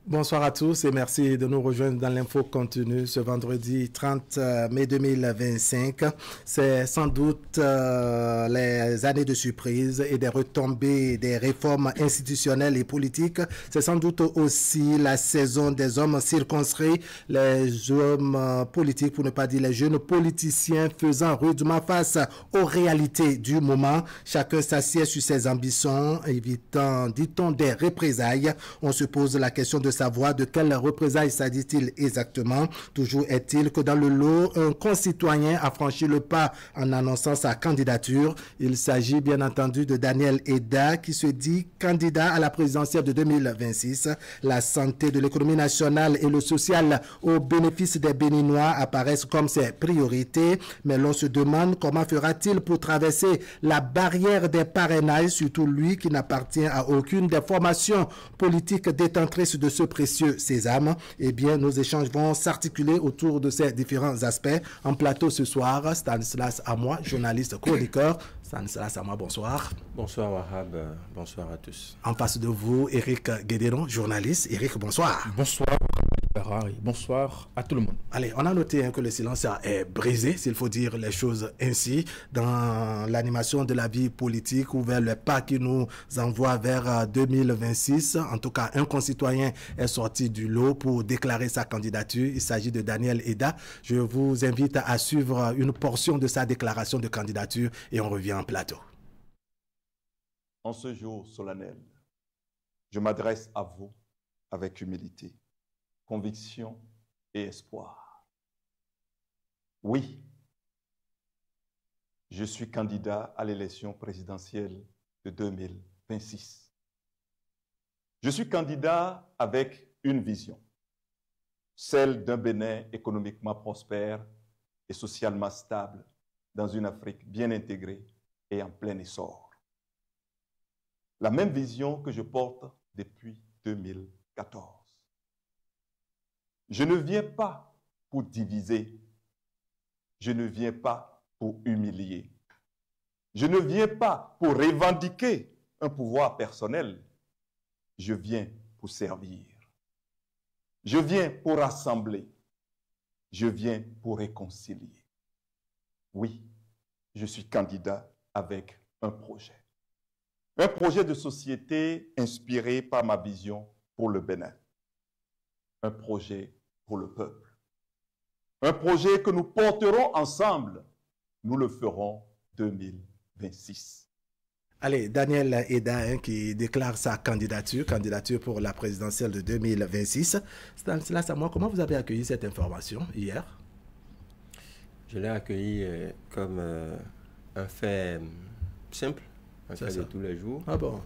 Bonsoir à tous et merci de nous rejoindre dans l'info continue ce vendredi 30 mai 2025. C'est sans doute les années de surprise et des retombées des réformes institutionnelles et politiques. C'est sans doute aussi la saison des hommes circonscrits, les hommes politiques, pour ne pas dire les jeunes politiciens faisant rudement face aux réalités du moment. Chacun s'assied sur ses ambitions, évitant, dit-on, des représailles. On se pose la question de savoir de quelles représailles s'agit-il exactement. Toujours est-il que dans le lot, un concitoyen a franchi le pas en annonçant sa candidature. Il s'agit bien entendu de Daniel Eda qui se dit candidat à la présidentielle de 2026. La santé de l'économie nationale et le social au bénéfice des Béninois apparaissent comme ses priorités. Mais l'on se demande comment fera-t-il pour traverser la barrière des parrainages, surtout lui qui n'appartient à aucune des formations politiques détentrices de ce précieux sésame. Eh bien, nos échanges vont s'articuler autour de ces différents aspects. En plateau ce soir, Stanislas Amoy, journaliste chroniqueur. Stanislas Amoy, bonsoir. Bonsoir Wahab, bonsoir à tous. En face de vous, Éric Guédéron, journaliste. Éric, bonsoir. Bonsoir. Bonsoir à tout le monde. Allez, on a noté que le silence est brisé, s'il faut dire les choses ainsi, dans l'animation de la vie politique ou vers le pas qui nous envoie vers 2026. En tout cas, un concitoyen est sorti du lot pour déclarer sa candidature. Il s'agit de Daniel Eda. Je vous invite à suivre une portion de sa déclaration de candidature et on revient en plateau. En ce jour solennel, je m'adresse à vous avec humilité, conviction et espoir. Oui, je suis candidat à l'élection présidentielle de 2026. Je suis candidat avec une vision, celle d'un Bénin économiquement prospère et socialement stable dans une Afrique bien intégrée et en plein essor. La même vision que je porte depuis 2014. Je ne viens pas pour diviser. Je ne viens pas pour humilier. Je ne viens pas pour revendiquer un pouvoir personnel. Je viens pour servir. Je viens pour rassembler. Je viens pour réconcilier. Oui, je suis candidat avec un projet. Un projet de société inspiré par ma vision pour le Bénin. Un projet pour le peuple. Un projet que nous porterons ensemble. Nous le ferons 2026. Allez, Daniel Eda qui déclare sa candidature pour la présidentielle de 2026. Stanislas Amoy, comment vous avez accueilli cette information hier? Je l'ai accueilli comme un fait simple, un fait de tous les jours. Ah bon?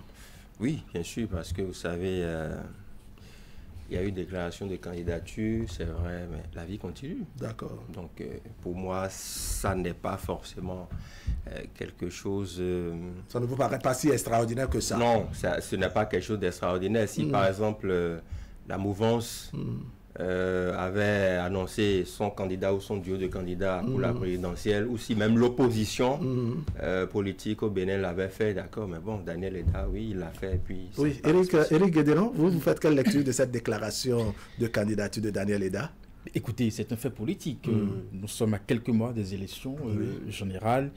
Oui, bien sûr, parce que vous savez, il y a eu déclaration de candidature, c'est vrai, mais la vie continue. D'accord. Donc, pour moi, ça n'est pas forcément quelque chose... Ça ne vous paraît pas si extraordinaire que ça? Non, ce n'est pas quelque chose d'extraordinaire. Si, par exemple, la mouvance avait annoncé son candidat ou son duo de candidats pour la présidentielle, ou si même l'opposition politique au Bénin l'avait fait, d'accord, mais bon, Daniel Eda, oui, il l'a fait. Puis oui, Éric Guédéron, vous faites quelle lecture de cette déclaration de candidature de Daniel Eda? Écoutez, c'est un fait politique. Nous sommes à quelques mois des élections générales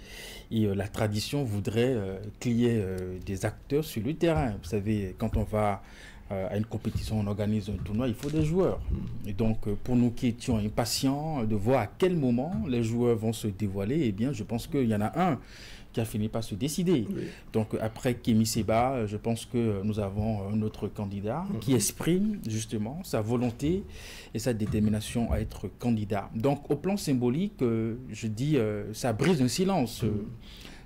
et la tradition voudrait qu'il y ait des acteurs sur le terrain. Vous savez, quand on va à une compétition, on organise un tournoi, il faut des joueurs. Et donc, pour nous qui étions impatients de voir à quel moment les joueurs vont se dévoiler, eh bien, je pense qu'il y en a un qui a fini par se décider. Oui. Donc, après Kémy Séba, je pense que nous avons un autre candidat qui exprime justement sa volonté et sa détermination à être candidat. Donc, au plan symbolique, je dis, ça brise un silence.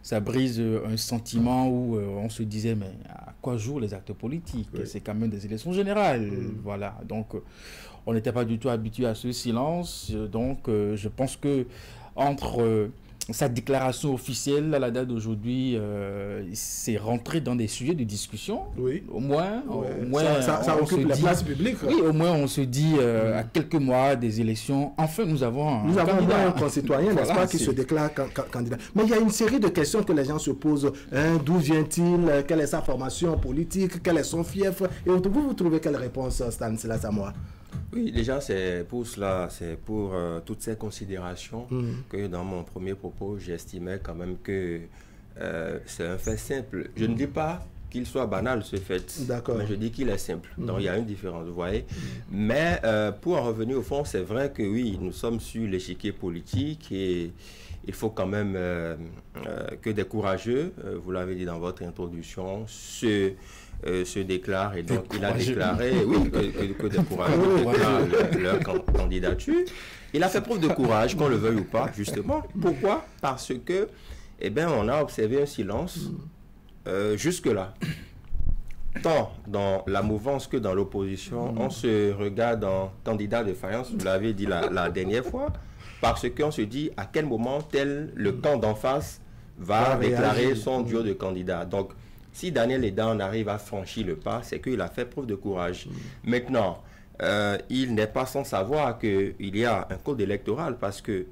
Ça brise un sentiment où on se disait, mais à quoi jouent les acteurs politiques? C'est quand même des élections générales. Voilà. Donc, on n'était pas du tout habitué à ce silence. Donc, je pense que entre sa déclaration officielle à la date d'aujourd'hui, c'est rentré dans des sujets de discussion. Oui. Au moins, ça occupe la place publique. Oui, au moins on se dit à quelques mois des élections, enfin nous avons un concitoyen, n'est-ce pas, qui se déclare candidat. Mais il y a une série de questions que les gens se posent. D'où vient-il? Quelle est sa formation politique? Quel est son fief? Et vous trouvez quelle réponse, Stanislas Samoa? Oui, déjà, c'est pour cela, c'est pour toutes ces considérations que dans mon premier propos, j'estimais quand même que c'est un fait simple. Je ne dis pas qu'il soit banal, ce fait, mais je dis qu'il est simple. Donc, il y a une différence, vous voyez. Mais pour en revenir au fond, c'est vrai que oui, nous sommes sur l'échiquier politique et il faut quand même que des courageux, vous l'avez dit dans votre introduction, se déclarent, et donc il a déclaré que des courageux déclarent leur candidature. Il a fait preuve de courage, qu'on le veuille ou pas, justement. Pourquoi? Parce que, on a observé un silence jusque-là. Tant dans la mouvance que dans l'opposition, on se regarde en candidat de faïence, vous l'avez dit la dernière fois, parce qu'on se dit à quel moment le camp d'en face va déclarer son duo de candidats. Donc, si Daniel Edan arrive à franchir le pas, c'est qu'il a fait preuve de courage. Maintenant, il n'est pas sans savoir qu'il y a un code électoral parce que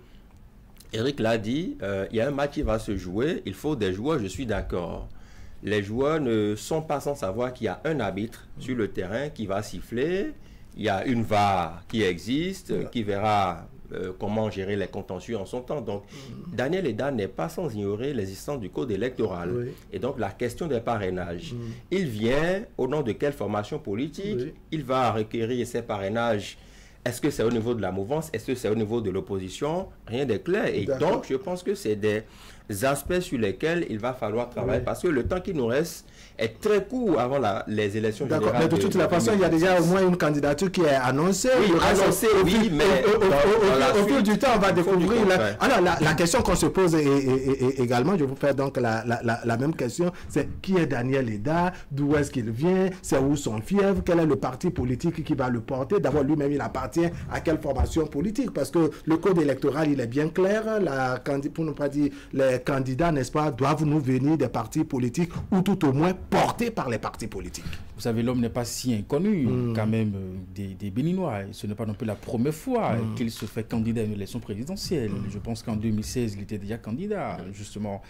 Eric l'a dit, il y a un match qui va se jouer, il faut des joueurs, je suis d'accord. Les joueurs ne sont pas sans savoir qu'il y a un arbitre sur le terrain qui va siffler, il y a une VAR qui existe, qui verra comment gérer les contentieux en son temps. Donc, Daniel Edan n'est pas sans ignorer l'existence du code électoral. Oui. Et donc, la question des parrainages. Il vient au nom de quelle formation politique? Il va requérir ses parrainages. Est-ce que c'est au niveau de la mouvance? Est-ce que c'est au niveau de l'opposition? Rien n'est clair. Et donc, je pense que c'est des aspects sur lesquels il va falloir travailler parce que le temps qui nous reste est très court avant les élections générales. Mais de toute façon, il y a déjà au moins une candidature qui est annoncée. Oui, annoncée, oui, mais au fil du temps, on va découvrir. Alors, la question qu'on se pose également, je vous fais donc la même question, c'est qui est Daniel Edan? D'où est-ce qu'il vient? C'est où son fief? Quel est le parti politique qui va le porter? D'abord, lui-même, il appartient à quelle formation politique? Parce que le code électoral, il est bien clair. Pour ne pas dire les candidats, n'est-ce pas, doivent nous venir des partis politiques ou tout au moins portés par les partis politiques. Vous savez, l'homme n'est pas si inconnu quand même des Béninois. Ce n'est pas non plus la première fois qu'il se fait candidat à une élection présidentielle. Je pense qu'en 2016, il était déjà candidat, justement.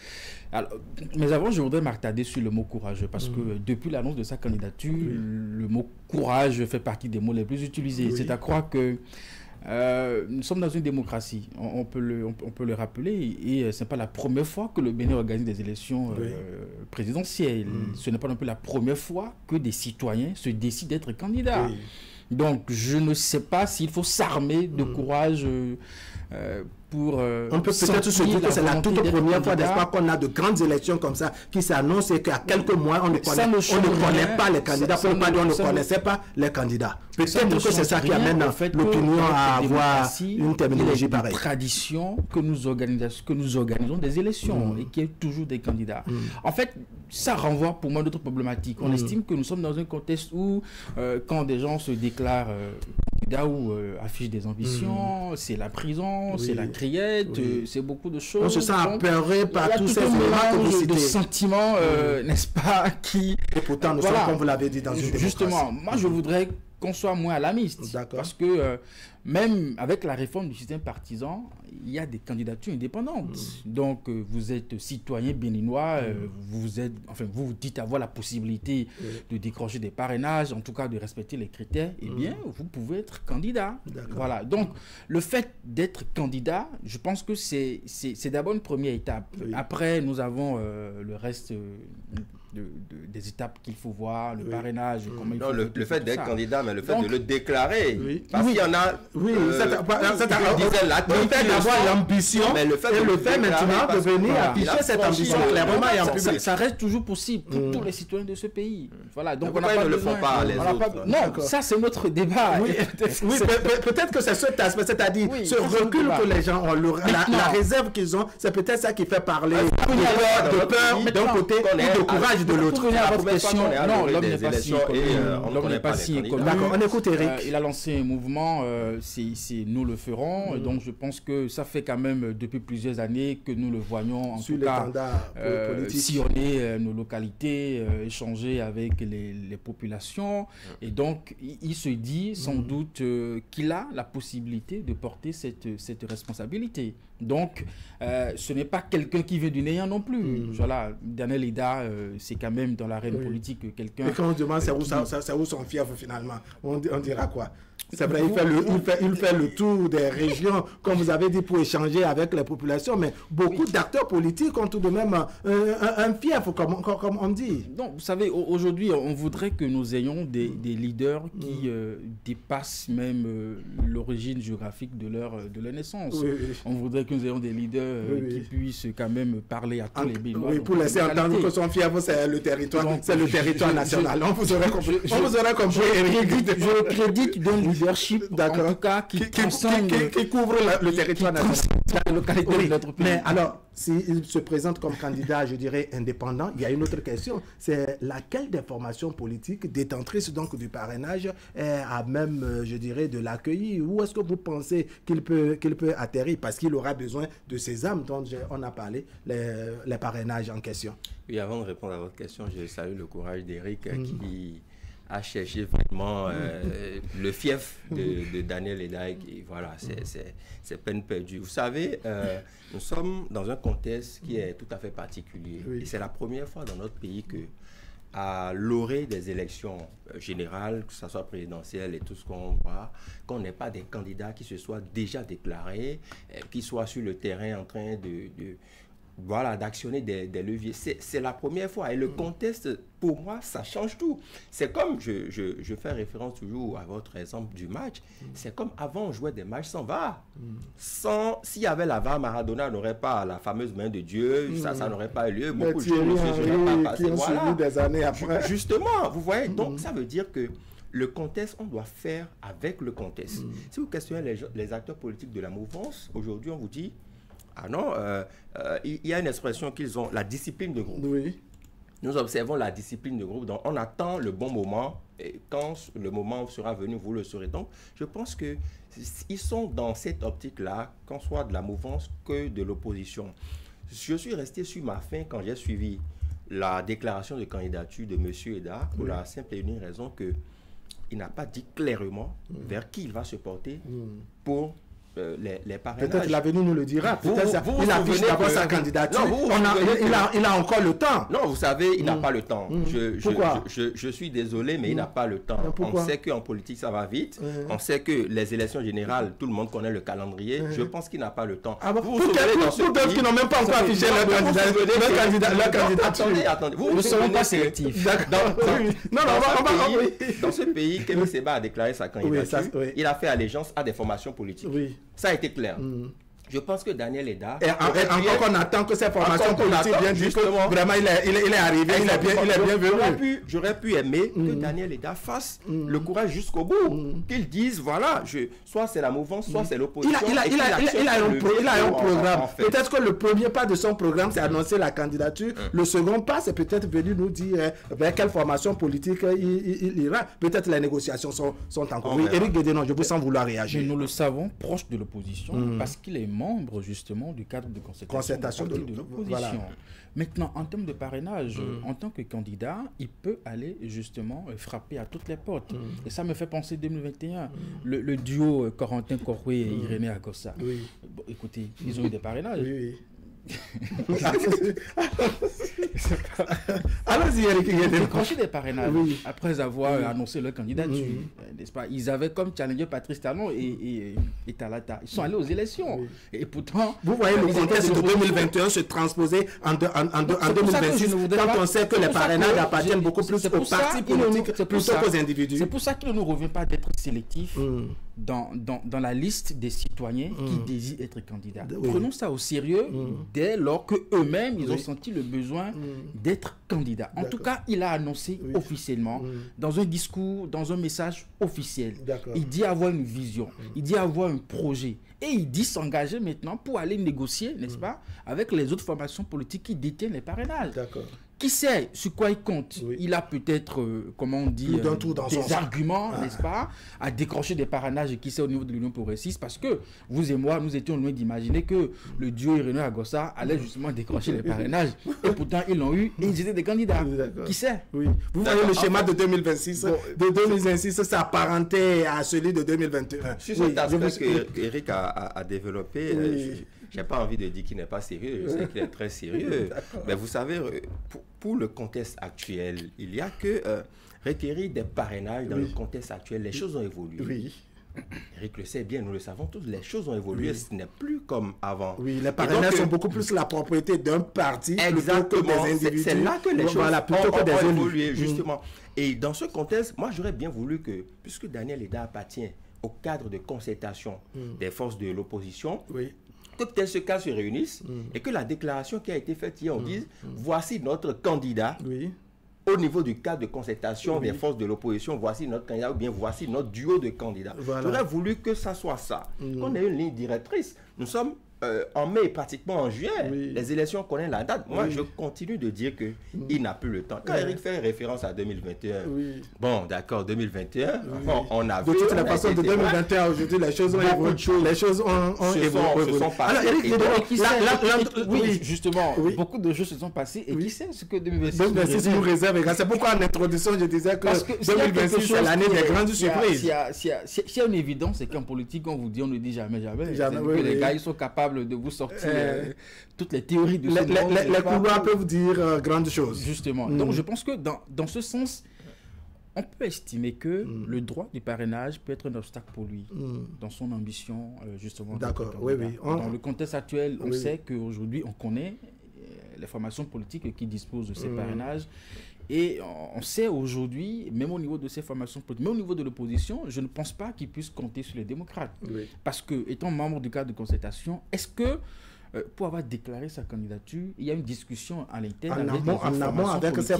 Alors, mais avant, je voudrais m'attarder sur le mot courageux parce que depuis l'annonce de sa candidature, le mot courage fait partie des mots les plus utilisés. C'est à croire que nous sommes dans une démocratie, on peut le rappeler, et ce n'est pas la première fois que le Bénin organise des élections présidentielles. Ce n'est pas non plus la première fois que des citoyens se décident d'être candidats. Donc, je ne sais pas s'il faut s'armer de courage pour... on peut peut-être se dire que c'est la toute première fois, n'est-ce pas, qu'on a de grandes élections comme ça qui s'annoncent et qu'à quelques mois, on ne connaît pas les candidats. Pour ne pas dire on ne connaissait pas les candidats. Peut-être que c'est ça qui amène l'opinion à avoir une terminologie pareille. C'est une tradition que nous organisons des élections et qu'il y ait toujours des candidats. En fait, ça renvoie pour moi d'autres problématiques. On estime que nous sommes dans un contexte où quand des gens se déclarent candidats ou affichent des ambitions, c'est la prison, c'est la criette, c'est beaucoup de choses. On se sent apeuré par tous ces éléments de sentiments, n'est-ce pas, qui... Et pourtant, nous sommes, comme vous l'avez dit, dans une démocratie. Justement, moi je voudrais qu'on soit moins alarmiste. Parce que même avec la réforme du système partisan, il y a des candidatures indépendantes. Donc, vous êtes citoyen béninois, vous vous dites avoir la possibilité de décrocher des parrainages, en tout cas de respecter les critères, eh bien, vous pouvez être candidat. Voilà. Donc, le fait d'être candidat, je pense que c'est d'abord une première étape. Après, nous avons le reste des étapes qu'il faut voir, le parrainage, comment il faut... Non, le fait d'être candidat, mais le fait de le déclarer. Parce qu'il y en a... d'avoir l'ambition, mais le fait maintenant de venir afficher cette ambition clairement et en public. Ça reste toujours possible pour tous les citoyens de ce pays. Voilà, donc pourquoi ils ne le font pas, les autres? Non, ça c'est notre débat. Oui, peut-être que c'est cet aspect, c'est-à-dire ce recul que les gens ont, la réserve qu'ils ont, c'est peut-être ça qui fait parler de peur d'un côté et de courage de l'autre. Pour venir à votre question, non, l'homme n'est pas élections l'homme n'est pas si inconnu. D'accord, on écoute Eric. Il a lancé un mouvement, nous le ferons. Donc je pense que ça fait quand même depuis plusieurs années que nous le voyons en sur tout cas sillonner nos localités, échanger avec les populations. Et donc il se dit sans doute qu'il a la possibilité de porter cette responsabilité. Donc ce n'est pas quelqu'un qui vient du néant non plus. Voilà, Daniel Ida, c'est quand même dans l'arène politique quelqu'un. Et quand on demande c'est où son fief finalement, on dira quoi? C'est vrai, il fait le tour des régions, comme vous avez dit, pour échanger avec les populations, mais beaucoup d'acteurs politiques ont tout de même un fief, comme on dit. Donc, vous savez, aujourd'hui, on voudrait que nous ayons des leaders qui dépassent même l'origine géographique de leur naissance. On voudrait que nous ayons des leaders qui puissent quand même parler à tous les Béninois. Oui, pour laisser entendre que son fief, c'est le territoire, national. On vous aurait compris. Je crédite d'un leadership, en tout cas, qui couvre le territoire national. La localité de notre pays. Mais alors, s'il se présente comme candidat, je dirais, indépendant, il y a une autre question. C'est laquelle des formations politiques détentrices donc du parrainage est à même, je dirais, de l'accueillir? Où est-ce que vous pensez qu'il peut atterrir? Parce qu'il aura besoin de ces âmes dont on a parlé, les parrainages en question. Oui, avant de répondre à votre question, je salue le courage d'Éric qui a cherché vraiment le fief de Daniel Ida. Et voilà, c'est peine perdue. Vous savez, nous sommes dans un contexte qui est tout à fait particulier. Et c'est la première fois dans notre pays que, à l'orée des élections générales, que ce soit présidentielles et tout ce qu'on voit, qu'on n'ait pas des candidats qui se soient déjà déclarés, qui soient sur le terrain en train d'actionner des leviers. C'est la première fois. Et le contexte, pour moi, ça change tout. C'est comme, je fais référence toujours à votre exemple du match, c'est comme avant, on jouait des matchs sans VAR. S'il y avait la VAR, Maradona n'aurait pas la fameuse main de Dieu, ça n'aurait pas eu lieu. Beaucoup de choses ne se seraient pas passées. Voilà. Des années après. Justement, vous voyez, donc ça veut dire que le contexte, on doit faire avec le contexte. Si vous questionnez les acteurs politiques de la mouvance, aujourd'hui, on vous dit, ah non, il y a une expression qu'ils ont, la discipline de groupe. Oui. Nous observons la discipline de groupe, donc on attend le bon moment, et quand le moment sera venu, vous le saurez. Donc, je pense qu'ils sont dans cette optique-là, qu'on soit de la mouvance que de l'opposition. Je suis resté sur ma faim quand j'ai suivi la déclaration de candidature de M. Ida, pour la simple et unique raison qu'il n'a pas dit clairement vers qui il va se porter pour les parrainages. Peut-être l'avenir nous le dira. Peut-être il affiche d'abord sa candidature. Il a encore le temps. Non, vous savez, il n'a pas le temps. Pourquoi? Je suis désolé, mais il n'a pas le temps. On sait qu'en politique, ça va vite. On sait que les élections générales, tout le monde connaît le calendrier. Je pense qu'il n'a pas le temps. Pour d'autres qui n'ont même pas encore affiché leur candidature. Attendez. Nous ne serons pas sélectifs. Dans ce pays, Kémy Séba a déclaré sa candidature. Il a fait allégeance à des formations politiques. Ça a été clair. Je pense que Daniel Ida... Et encore qu'on attend que ces formations politiques viennent dire que vraiment il est arrivé, il est bien venu. J'aurais pu aimer que Daniel Ida fasse le courage jusqu'au bout. Qu'il dise, voilà, soit c'est la mouvance, soit c'est l'opposition. Il a un programme. Peut-être que le premier pas de son programme, c'est annoncer la candidature. Le second pas, c'est peut-être venir nous dire vers quelle formation politique il ira. Peut-être les négociations sont en cours. Oui, Éric Guédénon, je vous sens vouloir réagir. Mais nous le savons, proche de l'opposition, parce qu'il est membre justement du cadre de concertation de l'opposition. Voilà. Maintenant, en termes de parrainage, en tant que candidat, il peut aller justement frapper à toutes les portes. Et ça me fait penser 2021, le duo Corentin Koroué et Irénée Agossa. Bon, écoutez, ils ont eu des parrainages. Allons-y, Eric. Ils ont décroché des parrainages après avoir annoncé leur candidature, n'est-ce pas? Ils avaient comme challenger Patrice Talon et Talata. Ils sont allés aux élections. Et pourtant, vous voyez le contexte de 2021 se transposer en 2026 quand on sait que les parrainages appartiennent beaucoup plus aux partis politiques plutôt qu'aux individus. C'est pour ça qu'il ne nous revient pas d'être sélectif dans la liste des citoyens qui désirent être candidats. Prenons ça au sérieux dès lors qu'eux-mêmes, ils ont senti le besoin d'être candidats. En tout cas, il a annoncé officiellement, dans un discours, dans un message officiel. Il dit avoir une vision, il dit avoir un projet. Et il dit s'engager maintenant pour aller négocier, n'est-ce pas, avec les autres formations politiques qui détiennent les parrainages. Qui sait sur quoi il compte? Il a peut-être, comment on dit, des arguments, n'est-ce pas, à décrocher des parrainages, qui sait, au niveau de l'Union progressiste, parce que vous et moi, nous étions loin d'imaginer que le duo Irénée Agossa allait justement décrocher les parrainages. Et pourtant, ils l'ont eu et ils étaient des candidats. Qui sait? Vous voyez le schéma de 2026. De 2026, s'apparentait à celui de 2021. Sur cet aspect qu'Éric a développé, je n'ai pas envie de dire qu'il n'est pas sérieux, je sais qu'il est très sérieux. Mais vous savez, pour le contexte actuel, il n'y a que requérir des parrainages dans le contexte actuel. Les choses ont évolué. Éric le sait bien, nous le savons tous, les choses ont évolué, ce n'est plus comme avant. Les parrainages sont beaucoup plus la propriété d'un parti plutôt que des individus. C'est là que les choses ont évolué, justement. Et dans ce contexte, moi j'aurais bien voulu que, puisque Daniel Eda appartient au cadre de concertation des forces de l'opposition, que peut-être ce cas se réunisse et que la déclaration qui a été faite hier, on dise, voici notre candidat. Au niveau du cadre de concertation des forces de l'opposition, voici notre candidat ou bien voici notre duo de candidats. J'aurais voulu que ça soit ça, qu'on ait une ligne directrice. Nous sommes en mai, pratiquement en juillet, les élections connaissent la date. Moi, je continue de dire qu'il n'a plus le temps. Quand Éric fait référence à 2021, bon, d'accord, 2021, on a vu... De toute la façon, de 2021 aujourd'hui, les choses ont évolué. Les choses ont évolué. Se sont passées. Alors, justement, beaucoup de choses se sont passées. Et qui sait ce que 2026 nous réserve? C'est pourquoi en introduction, je disais que 2026, c'est l'année des grandes surprises. S'il y a une évidence, c'est qu'en politique, on vous dit, on ne dit jamais. Les gars, ils sont capables de vous sortir toutes les théories de les couloirs peuvent dire grandes choses. Justement. Donc je pense que dans ce sens, on peut estimer que le droit du parrainage peut être un obstacle pour lui dans son ambition justement. D'accord, Dans le contexte actuel, on sait qu'aujourd'hui, on connaît les formations politiques qui disposent de ces parrainages. Et on sait aujourd'hui, même au niveau de ces formations politiques, même au niveau de l'opposition, je ne pense pas qu'ils puissent compter sur les démocrates. Parce que, étant membre du cadre de concertation, est-ce que, pour avoir déclaré sa candidature, il y a une discussion à l'interne en amont avec ces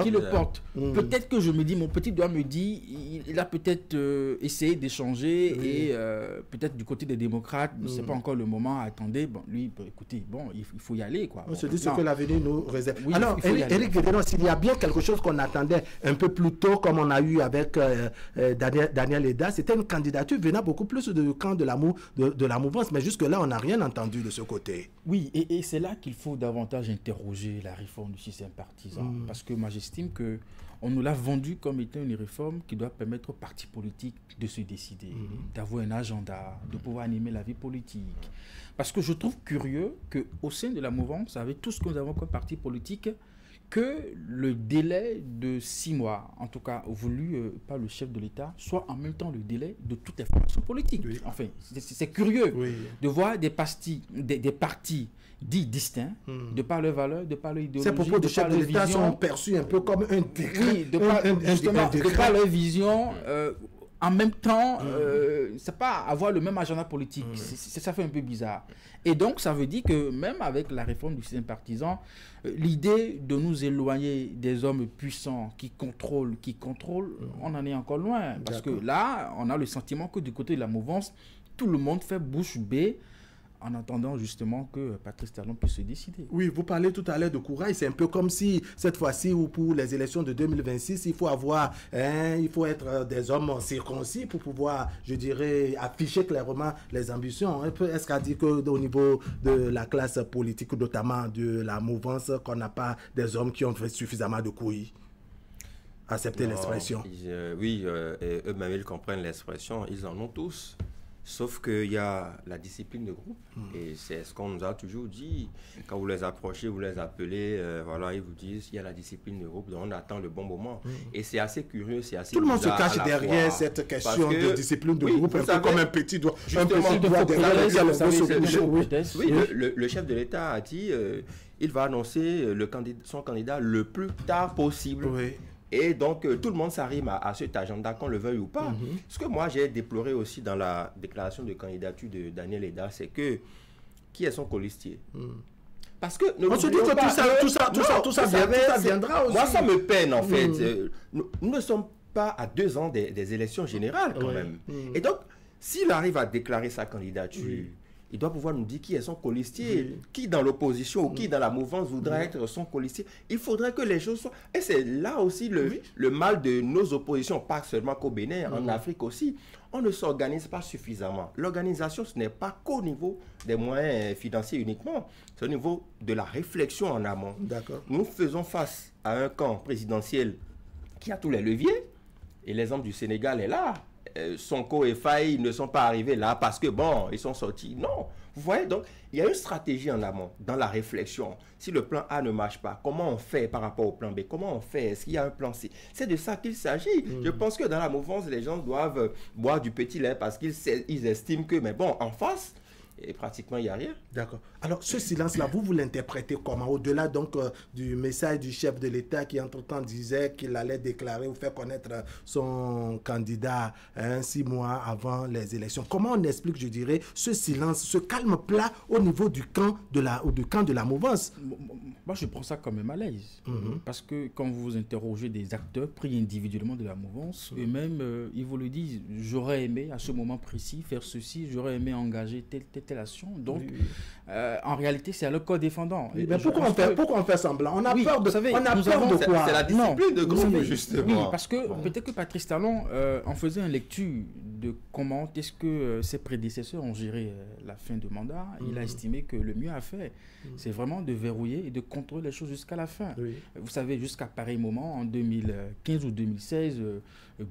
qui le portent. Peut-être que je me dis, mon petit doigt me dit, il a peut-être essayé d'échanger et peut-être du côté des démocrates, ce n'est pas encore le moment, attendez, bon, lui, écoutez, bon, il faut y aller, quoi. On se dit ce que l'avenir nous réserve. Alors, Éric Guédénon, s'il y a bien quelque chose qu'on attendait un peu plus tôt, comme on a eu avec Daniel Eda, c'était une candidature venant beaucoup plus du camp de la mouvance, mais jusque-là, on n'a rien entendu de ce côté. Oui, et c'est là qu'il faut davantage interroger la réforme du système partisan. Parce que moi, j'estime qu'on nous l'a vendu comme étant une réforme qui doit permettre aux partis politiques de se décider, d'avoir un agenda, de pouvoir animer la vie politique. Parce que je trouve curieux qu'au sein de la mouvance, avec tout ce que nous avons comme parti politique, que le délai de 6 mois, en tout cas voulu par le chef de l'État, soit en même temps le délai de toutes les formations politiques. Enfin, c'est curieux de voir des partis dits distincts, de par leurs valeurs, de par leur idéologie. Ces propos de chef de l'État sont perçus un peu comme un décret. De par leur vision... en même temps, c'est pas avoir le même agenda politique. Ça fait un peu bizarre. Et donc, ça veut dire que même avec la réforme du système partisan, l'idée de nous éloigner des hommes puissants qui contrôlent, on en est encore loin. Parce que là, on a le sentiment que du côté de la mouvance, tout le monde fait bouche bée en attendant justement que Patrice Talon puisse se décider. Oui, vous parlez tout à l'heure de courage. C'est un peu comme si, cette fois-ci, ou pour les élections de 2026, il faut être des hommes circoncis pour pouvoir, je dirais, afficher clairement les ambitions. Est-ce qu'à dire qu'au niveau de la classe politique, notamment de la mouvance, qu'on n'a pas des hommes qui ont fait suffisamment de couilles? Accepter l'expression. Oui, eux-mêmes, ils comprennent l'expression. Ils en ont tous. Sauf qu'il y a la discipline de groupe, et c'est ce qu'on nous a toujours dit. Quand vous les approchez, vous les appelez, voilà, ils vous disent il y a la discipline de groupe, donc on attend le bon moment. Et c'est assez curieux, c'est assez tout le monde se cache derrière cette question de discipline de groupe, un peu comme un petit doigt. Le chef de l'État a dit il va annoncer son candidat le plus tard possible. Et donc, tout le monde s'arrime à cet agenda, qu'on le veuille ou pas. Ce que moi, j'ai déploré aussi dans la déclaration de candidature de Daniel Eda, c'est que, qui est son colistier? Parce que... On se dit que tout ça viendra aussi. Moi, ça me peine, en fait. Nous ne sommes pas à 2 ans des élections générales, quand même. Et donc, s'il arrive à déclarer sa candidature, il doit pouvoir nous dire qui est son colistier, qui dans l'opposition ou qui dans la mouvance voudrait être son colistier. Il faudrait que les choses soient... Et c'est là aussi le mal de nos oppositions, pas seulement qu'au Bénin, en Afrique aussi. On ne s'organise pas suffisamment. L'organisation, ce n'est pas qu'au niveau des moyens financiers uniquement, c'est au niveau de la réflexion en amont. Nous faisons face à un camp présidentiel qui a tous les leviers, et l'exemple du Sénégal est là. Sonko et Faye ne sont pas arrivés là parce que, bon, ils sont sortis. Non. Vous voyez, donc, il y a une stratégie en amont, dans la réflexion. Si le plan A ne marche pas, comment on fait par rapport au plan B? Comment on fait? Est-ce qu'il y a un plan C? C'est de ça qu'il s'agit. Je pense que dans la mouvance, les gens doivent boire du petit lait parce qu'ils estiment que, mais bon, en face, et pratiquement, il n'y a rien. D'accord. Alors, ce silence-là, vous l'interprétez comment? Au-delà donc du message du chef de l'État qui, entre-temps, disait qu'il allait déclarer ou faire connaître son candidat 6 mois avant les élections. Comment on explique, je dirais, ce silence, ce calme plat au niveau du camp de la mouvance? Moi, je prends ça comme un malaise. Parce que quand vous interrogez des acteurs pris individuellement de la mouvance, eux-mêmes, ils vous le disent, j'aurais aimé, à ce moment précis, faire ceci, j'aurais aimé engager telle action. Donc, en réalité, c'est à leur corps défendant. Mais pourquoi on fait semblant? On a peur de, on a peur de quoi? C'est la discipline de groupe, justement. Oui, parce que peut-être que Patrice Talon, en faisant une lecture de comment est-ce que ses prédécesseurs ont géré la fin de mandat, il a estimé que le mieux à faire, c'est vraiment de verrouiller et de contrôler les choses jusqu'à la fin. Vous savez, jusqu'à pareil moment, en 2015 ou 2016,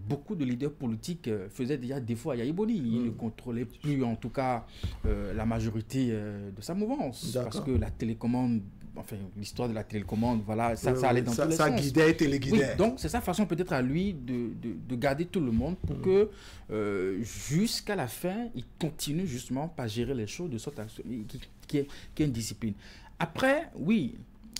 beaucoup de leaders politiques faisaient déjà défaut à Yaya Boni. Ils ne contrôlaient plus, en tout cas, la majorité de sa mouvance. Parce que la télécommande, enfin, l'histoire de la télécommande, voilà, ça allait dans tous les sens. Ça guidait et téléguidait. Oui, donc, c'est sa façon peut-être à lui de garder tout le monde pour que, jusqu'à la fin, il continue justement par gérer les choses de sorte qui est une discipline. Après, oui,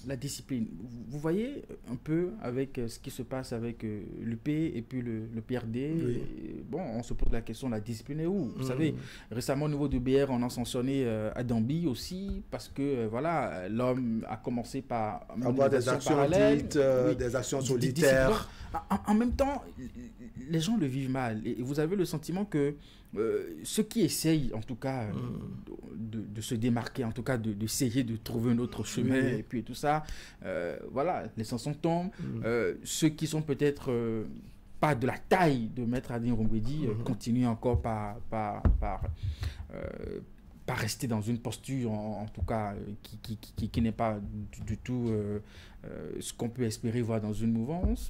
la discipline. Vous voyez un peu avec ce qui se passe avec l'UP et puis le PRD. Bon, on se pose la question, la discipline est où? Vous savez, récemment au niveau du BR, on a sanctionné Adambi aussi parce que voilà, l'homme a commencé par avoir des actions dites, des actions solitaires. En même temps, les gens le vivent mal. Et vous avez le sentiment que ceux qui essayent, en tout cas, de se démarquer, en tout cas, d'essayer de trouver un autre chemin, et puis tout ça, voilà, les chansons tombent. Ceux qui sont peut-être pas de la taille de Maître Adrien Rongwedi continuent encore par rester dans une posture, en tout cas, qui n'est pas du tout ce qu'on peut espérer voir dans une mouvance.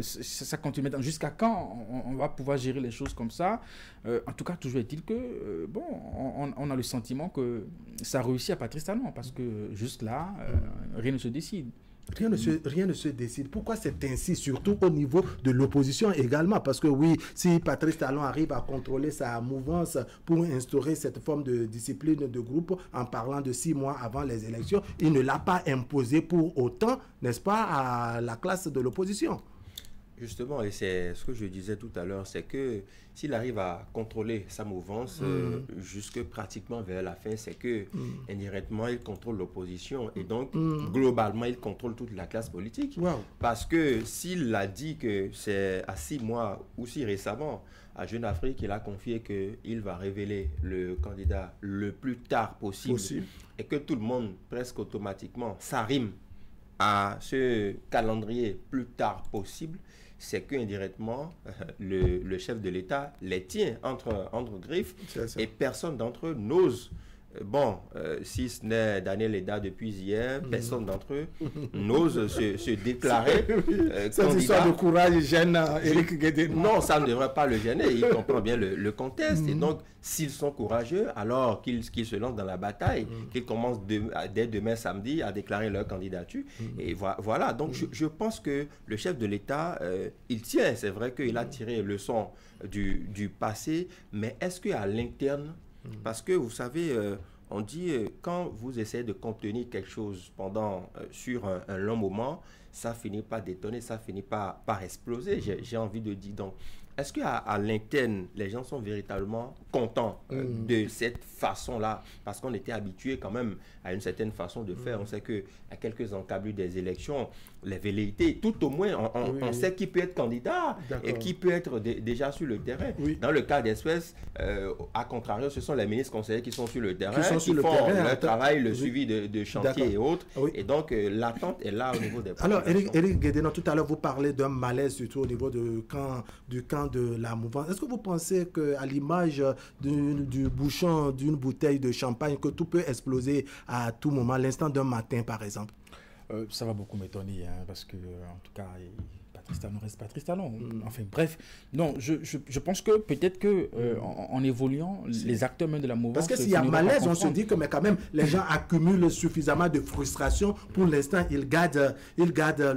Ça continue. Jusqu'à quand on va pouvoir gérer les choses comme ça? En tout cas, toujours est-il que, on a le sentiment que ça réussit à Patrice Talon, parce que juste là, rien ne se décide. Rien ne se décide. Pourquoi c'est ainsi, surtout au niveau de l'opposition également? Parce que oui, si Patrice Talon arrive à contrôler sa mouvance pour instaurer cette forme de discipline de groupe en parlant de 6 mois avant les élections, il ne l'a pas imposé pour autant, n'est-ce pas, à la classe de l'opposition. Justement, et c'est ce que je disais tout à l'heure, c'est que s'il arrive à contrôler sa mouvance jusque pratiquement vers la fin, c'est que indirectement, il contrôle l'opposition et donc globalement, il contrôle toute la classe politique. Parce que s'il a dit que c'est à 6 mois ou si récemment, à Jeune Afrique, il a confié qu'il va révéler le candidat le plus tard possible. Et que tout le monde, presque automatiquement, s'arrime à ce calendrier plus tard possible, c'est qu'indirectement, le chef de l'État les tient entre griffes et personne d'entre eux n'ose. Si ce n'est Daniel Eda depuis hier, personne d'entre eux n'ose se déclarer Cette histoire de courage gêne Éric Guédé. Non, ça ne devrait pas le gêner. Il comprend bien le contexte. Et donc, s'ils sont courageux, alors qu'ils se lancent dans la bataille, qu'ils commencent dès demain samedi à déclarer leur candidature. Et voilà. Donc, je pense que le chef de l'État, il tient. C'est vrai qu'il a tiré leçon du passé, mais est-ce qu'à l'interne, parce que vous savez, on dit quand vous essayez de contenir quelque chose sur un long moment, ça finit par détonner, ça finit par exploser. J'ai envie de dire donc, est-ce qu'à l'interne, les gens sont véritablement contents de cette façon-là? Parce qu'on était habitué quand même à une certaine façon de faire. On sait qu'à quelques encablures des élections, les velléités, tout au moins, on sait qui peut être candidat et qui peut être déjà sur le terrain. Dans le cas d'espèce, à contrario, ce sont les ministres conseillers qui sont sur le terrain, qui font leur travail, le suivi de chantier et autres. Et donc, l'attente est là au niveau des... Alors, Éric Guédénon, tout à l'heure, vous parlez d'un malaise surtout au niveau du camp de la mouvance. Est-ce que vous pensez qu'à l'image du bouchon d'une bouteille de champagne, que tout peut exploser à tout moment, l'instant d'un matin, par exemple? Ça va beaucoup m'étonner, parce que, en tout cas, Patrice Talon reste Patrice Talon. Enfin, bref. Non, je pense que peut-être que en évoluant, les acteurs même de la mouvance... Parce que s'il y a malaise, on se dit que mais quand même, les gens accumulent suffisamment de frustration. Pour l'instant, ils gardent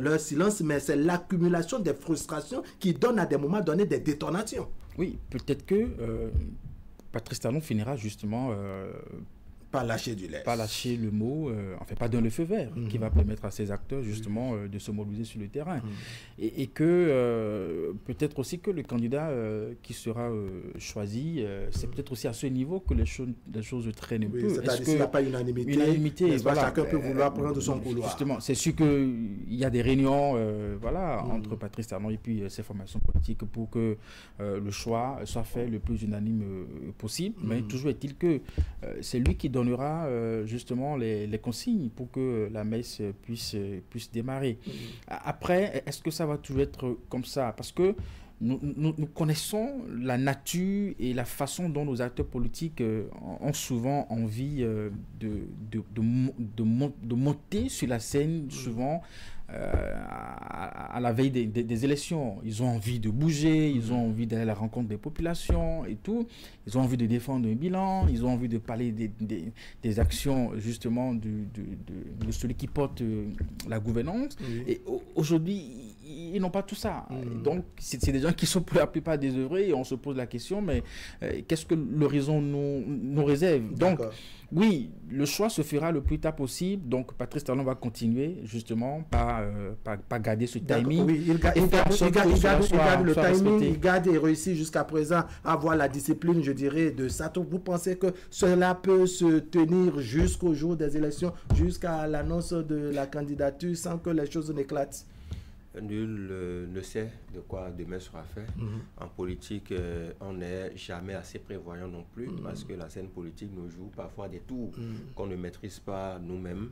leur silence, mais c'est l'accumulation des frustrations qui donne à des moments donnés des détonations. Oui, peut-être que Patrice Talon finira justement... pas lâcher du lait. Pas lâcher le mot, enfin pas donner le feu vert, qui va permettre à ces acteurs justement de se mobiliser sur le terrain. Et que peut-être aussi que le candidat qui sera choisi, c'est peut-être aussi à ce niveau que les choses traînent un peu. C'est-à-dire s'il n'y a pas unanimité, voilà, chacun peut vouloir prendre son couloir. Justement, c'est sûr qu'il y a des réunions entre Patrice Talon et puis ses formations politiques pour que le choix soit fait le plus unanime possible. Mais toujours est-il que c'est lui qui donnera justement les consignes pour que la messe puisse démarrer. Après, est-ce que ça va toujours être comme ça? Parce que nous connaissons la nature et la façon dont nos acteurs politiques ont souvent envie de monter sur la scène, souvent à la veille des élections. Ils ont envie de bouger, ils ont envie d'aller à la rencontre des populations et tout. Ils ont envie de défendre un bilan, ils ont envie de parler des actions justement de celui qui porte la gouvernance. Et aujourd'hui, ils n'ont pas tout ça. Donc, c'est des gens qui sont pour la plupart désœuvrés et on se pose la question, mais qu'est-ce que l'horizon nous réserve? Donc, oui, le choix se fera le plus tard possible. Donc, Patrice Talon va continuer justement par garder ce timing. Oui, il garde le timing, il garde et réussit jusqu'à présent à avoir la discipline, je dirais, de Sato. Vous pensez que cela peut se tenir jusqu'au jour des élections, jusqu'à l'annonce de la candidature sans que les choses n'éclatent? Nul ne sait de quoi demain sera fait. En politique, on n'est jamais assez prévoyant non plus parce que la scène politique nous joue parfois des tours qu'on ne maîtrise pas nous-mêmes.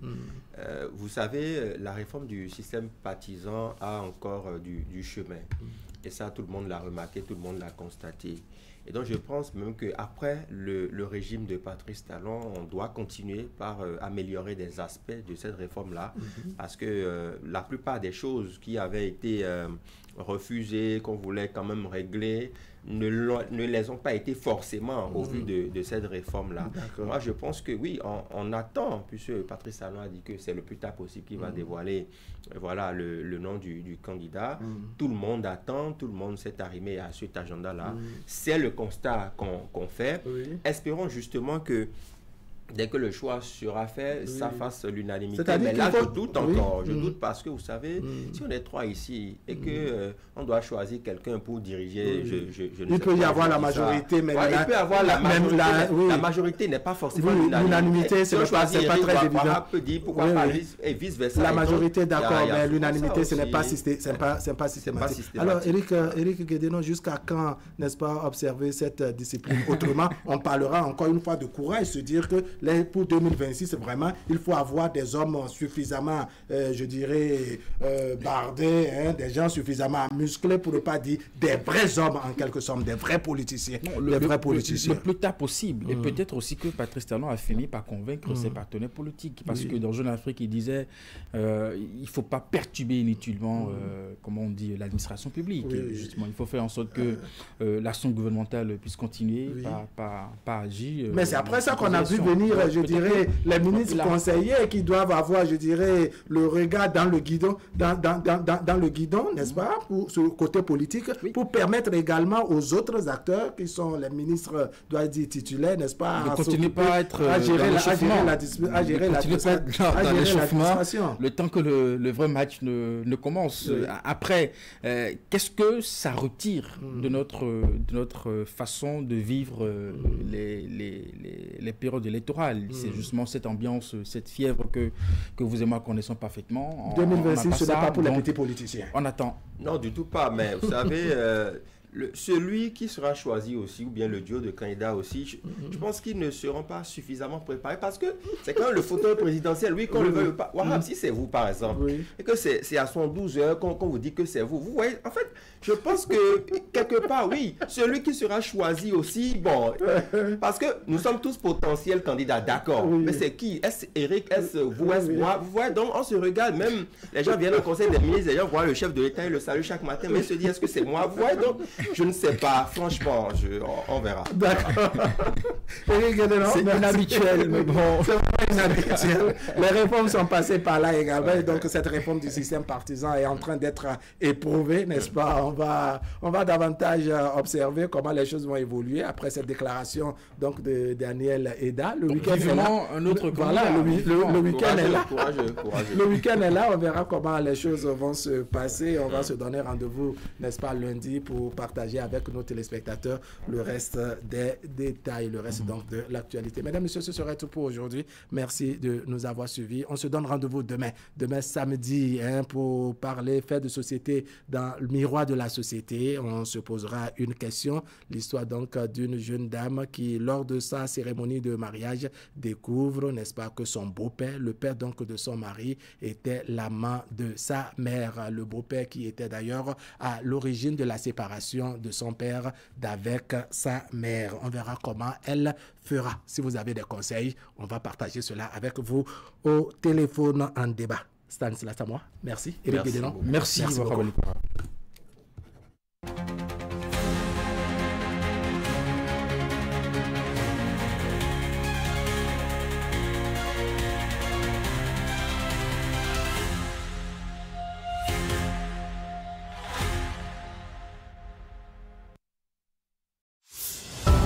Vous savez, la réforme du système partisan a encore du chemin. Et ça, tout le monde l'a remarqué, tout le monde l'a constaté. Et donc, je pense même qu'après le régime de Patrice Talon, on doit continuer par améliorer des aspects de cette réforme-là, parce que la plupart des choses qui avaient été refusées, qu'on voulait quand même régler, ne les ont pas été forcément au vu de cette réforme-là. Moi, je pense que oui, on attend, puisque Patrice Talon a dit que c'est le plus tard possible qu'il va dévoiler voilà, le nom du candidat. Tout le monde attend, tout le monde s'est arrimé à cet agenda-là. C'est le constat qu'on fait. Espérons justement que dès que le choix sera fait, ça fasse l'unanimité. Mais là, je doute encore. Je doute parce que, vous savez, si on est trois ici et que on doit choisir quelqu'un pour diriger, je ne sais pas. Il peut y avoir la majorité, mais il peut y avoir la majorité. La majorité n'est pas forcément l'unanimité. C'est pas très évident. Peut dire pourquoi pas et vice-versa. La majorité, d'accord, mais l'unanimité, ce n'est pas systématique. Alors, Éric Guédénon, jusqu'à quand, n'est-ce pas, observer cette discipline? Autrement, on parlera encore une fois de courage, se dire que pour 2026, vraiment, il faut avoir des hommes suffisamment, je dirais, bardés, des gens suffisamment musclés, pour ne pas dire des vrais hommes, en quelque sorte, des vrais politiciens. Le plus tard possible. Et peut-être aussi que Patrice Talon a fini par convaincre ses partenaires politiques. Parce que dans Jeune Afrique, il disait il ne faut pas perturber inutilement, comment on dit, l'administration publique. Justement, il faut faire en sorte que l'action gouvernementale puisse continuer, pas agir. Mais c'est après ça qu'on a vu venir c'est-à-dire, je dirais, les ministres conseillers qui doivent avoir, je dirais, le regard dans le guidon, dans le guidon, n'est-ce pas, pour ce côté politique, pour permettre également aux autres acteurs qui sont les ministres, doit dire titulaires, n'est-ce pas, ne continuez pas à être à gérer l'administration. Le temps que le vrai match ne commence. Oui. Après, qu'est-ce que ça retire de notre façon de vivre les périodes électorales? C'est justement cette ambiance, cette fièvre que vous et moi connaissons parfaitement. 2026, ce n'est pas pour les petits politiciens. On attend. Non, du tout pas. Mais vous savez, celui qui sera choisi aussi, ou bien le duo de candidats aussi, je pense qu'ils ne seront pas suffisamment préparés parce que c'est quand même le fauteuil présidentiel. Oui, qu'on le veuille pas. Wahab, si c'est vous, par exemple, et que c'est à 112 heures qu'on vous dit que c'est vous. Vous voyez, en fait, je pense que quelque part, oui, celui qui sera choisi aussi, bon, parce que nous sommes tous potentiels candidats, d'accord. Mais c'est qui? Est-ce Eric? Est-ce vous? Est-ce moi? Vous voyez, donc on se regarde, même les gens viennent au conseil des ministres, les gens voient le chef de l'État et le saluent chaque matin, mais ils se disent, est-ce que c'est moi? Vous voyez, donc, je ne sais pas, franchement, on verra. D'accord. C'est inhabituel, mais bon. C'est vraiment inhabituel. Les réformes sont passées par là également, et donc cette réforme du système partisan est en train d'être éprouvée, n'est-ce pas? On va davantage observer comment les choses vont évoluer après cette déclaration donc de Daniel Eda. Le week-end est là. Un autre voilà, le week-end est là. Courageux. Le week-end est là, on verra comment les choses vont se passer. On va se donner rendez-vous, n'est-ce pas, lundi pour partager avec nos téléspectateurs le reste des détails, le reste donc de l'actualité. Mesdames, Messieurs, ce serait tout pour aujourd'hui. Merci de nous avoir suivis. On se donne rendez-vous demain samedi, pour parler fait de société dans le miroir de la société. On se posera une question, l'histoire donc d'une jeune dame qui, lors de sa cérémonie de mariage, découvre, n'est-ce pas, que son beau-père, le père donc de son mari, était l'amant de sa mère. Le beau-père qui était d'ailleurs à l'origine de la séparation de son père d'avec sa mère. On verra comment elle fera. Si vous avez des conseils, on va partager cela avec vous au téléphone en débat. Stanislas, à moi. Merci. Merci beaucoup.